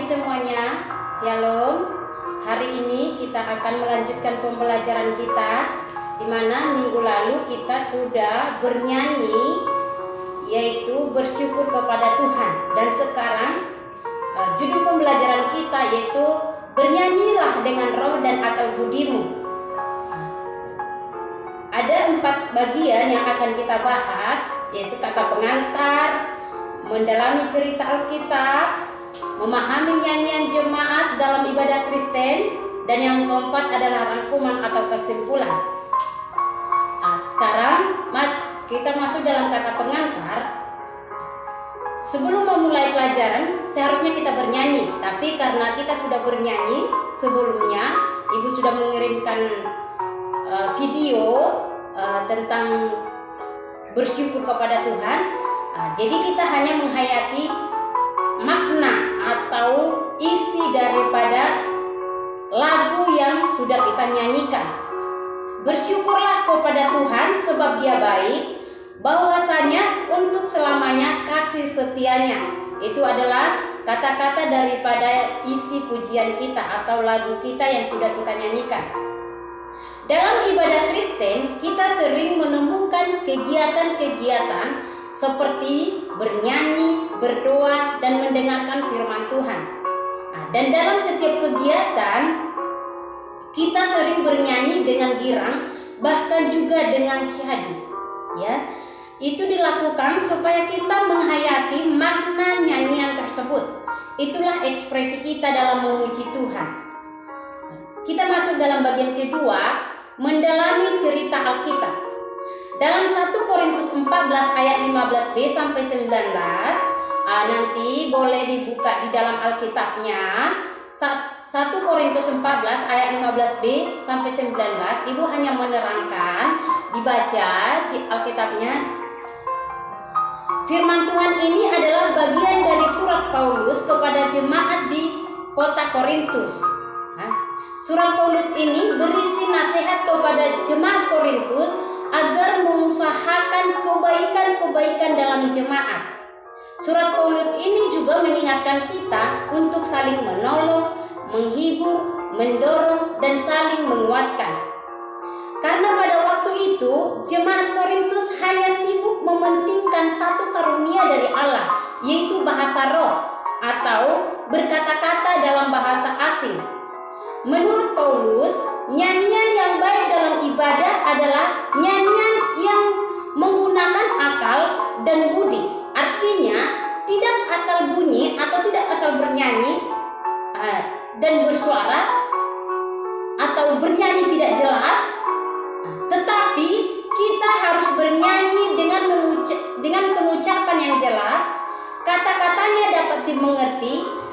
semuanya, Shalom. Hari ini kita akan melanjutkan pembelajaran kita, di mana minggu lalu kita sudah bernyanyi, yaitu bersyukur kepada Tuhan. Dan sekarang judul pembelajaran kita yaitu bernyanyilah dengan roh dan akal budimu. Ada 4 bagian yang akan kita bahas, yaitu kata pengantar, mendalami cerita Alkitab, memahami nyanyian jemaat dalam ibadah Kristen, dan yang keempat adalah rangkuman atau kesimpulan. Sekarang kita masuk dalam kata pengantar. Sebelum memulai pelajaran, seharusnya kita bernyanyi. Tapi karena kita sudah bernyanyi sebelumnya, Ibu sudah mengirimkan video tentang bersyukur kepada Tuhan. Jadi kita hanya menghayati makna atau isi daripada lagu yang sudah kita nyanyikan. Bersyukurlah kepada Tuhan sebab Dia baik, bahwasanya untuk selamanya kasih setianya. Itu adalah kata-kata daripada isi pujian kita atau lagu kita yang sudah kita nyanyikan. Dalam ibadah Kristen, kita sering menemukan kegiatan-kegiatan seperti bernyanyi, berdoa, dan mendengarkan firman Tuhan. Dan dalam setiap kegiatan, kita sering bernyanyi dengan girang, bahkan juga dengan syahdu. Ya, itu dilakukan supaya kita menghayati makna nyanyian tersebut. Itulah ekspresi kita dalam memuji Tuhan. Kita masuk dalam bagian kedua, mendalami cerita Alkitab. Dalam 1 Korintus 14 ayat 15b sampai 19, nanti boleh dibuka di dalam Alkitabnya. 1 Korintus 14 ayat 15b sampai 19, Ibu hanya menerangkan, dibaca di Alkitabnya. Firman Tuhan ini adalah bagian dari surat Paulus kepada jemaat di kota Korintus. Surat Paulus ini berisi nasihat kepada jemaat Korintus agar mengusahakan kebaikan-kebaikan dalam jemaat. Surat Paulus ini juga mengingatkan kita untuk saling menolong, menghibur, mendorong, dan saling menguatkan. Karena pada waktu itu, jemaat Korintus hanya sibuk mementingkan satu karunia dari Allah, yaitu bahasa roh atau berkata-kata dalam bahasa asing. Menurut Paulus, nyanyian yang baik dalam ibadah adalah nyanyian yang menggunakan akal dan budi. Artinya, tidak asal bunyi atau tidak asal bernyanyi dan bersuara atau bernyanyi tidak jelas, tetapi kita harus bernyanyi dengan pengucapan yang jelas, kata-katanya dapat dimengerti,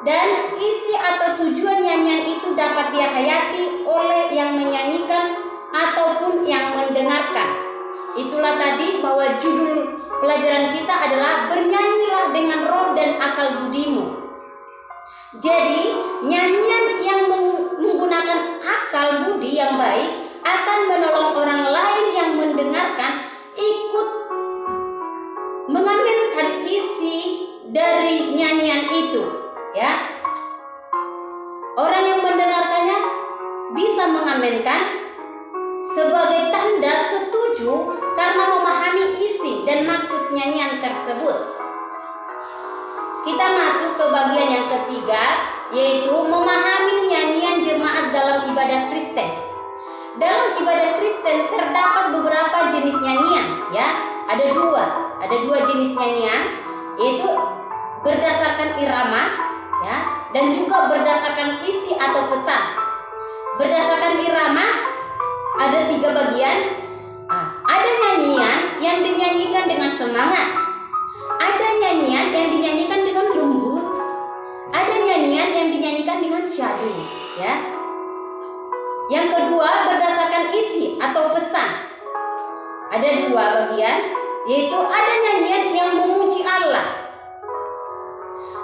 dan isi atau tujuan nyanyian itu dapat dihayati oleh yang menyanyikan ataupun yang mendengarkan. Itulah tadi bahwa judul pelajaran kita adalah bernyanyilah dengan roh dan akal budimu. Jadi nyanyian yang menggunakan akal budi yang baik akan menolong orang lain yang mendengarkan ikut mengaminkan isi dari nyanyian itu. Ya, orang yang mendengarkannya bisa mengaminkan sebagai tanda setuju karena memahami isi dan maksud nyanyian tersebut. Kita masuk ke bagian yang ketiga, yaitu memahami nyanyian jemaat dalam ibadah Kristen. Dalam ibadah Kristen terdapat beberapa jenis nyanyian, ya. Ada dua jenis nyanyian, yaitu berdasarkan irama, ya, dan juga berdasarkan isi atau pesan. Berdasarkan irama ada 3 bagian. Ada nyanyian yang dinyanyikan dengan semangat, ada nyanyian yang dinyanyikan dengan lembut, ada nyanyian yang dinyanyikan dengan syahdu, ya. Yang kedua berdasarkan isi atau pesan. Ada 2 bagian, yaitu ada nyanyian yang memuji Allah.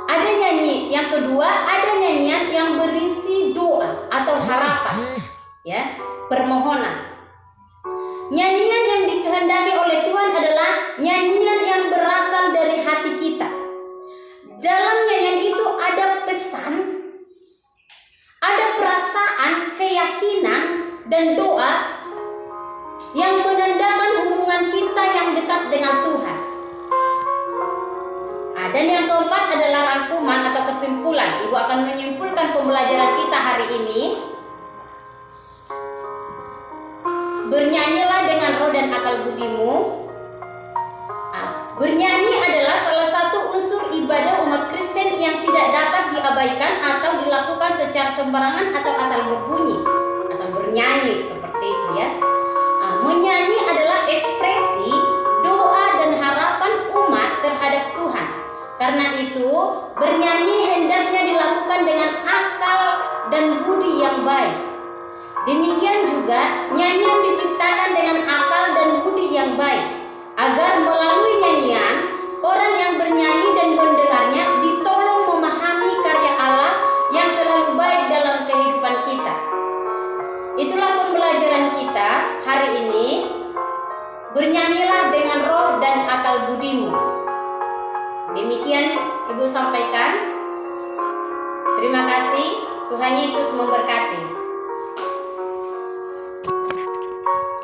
Ada nyanyi yang kedua, ada nyanyian yang berisi doa atau harapan, ya, permohonan. Nyanyian yang dikehendaki oleh Tuhan adalah nyanyian yang berasal dari hati kita. Dalam nyanyian itu ada pesan, ada perasaan, keyakinan, dan doa yang menandakan hubungan kita yang dekat dengan Tuhan. Dan yang keempat adalah rangkuman atau kesimpulan. Ibu akan menyimpulkan pembelajaran kita hari ini. Bernyanyilah dengan roh dan akal budimu. Bernyanyi adalah salah satu unsur ibadah umat Kristen yang tidak dapat diabaikan atau dilakukan secara sembarangan atau asal berbunyi, asal bernyanyi seperti itu ya. Menyanyi adalah ekspresi doa dan harapan umat terhadap Tuhan. Karena itu, bernyanyi hendaknya dilakukan dengan akal dan budi yang baik. Demikian juga nyanyian diciptakan dengan akal dan budi yang baik, agar melalui nyanyian orang yang bernyanyi dan mendengarnya ditolong memahami karya Allah yang selalu baik dalam kehidupan kita. Itulah pembelajaran kita hari ini. Bernyanyilah dengan roh dan akal budimu. Demikian Ibu sampaikan. Terima kasih. Tuhan Yesus memberkati.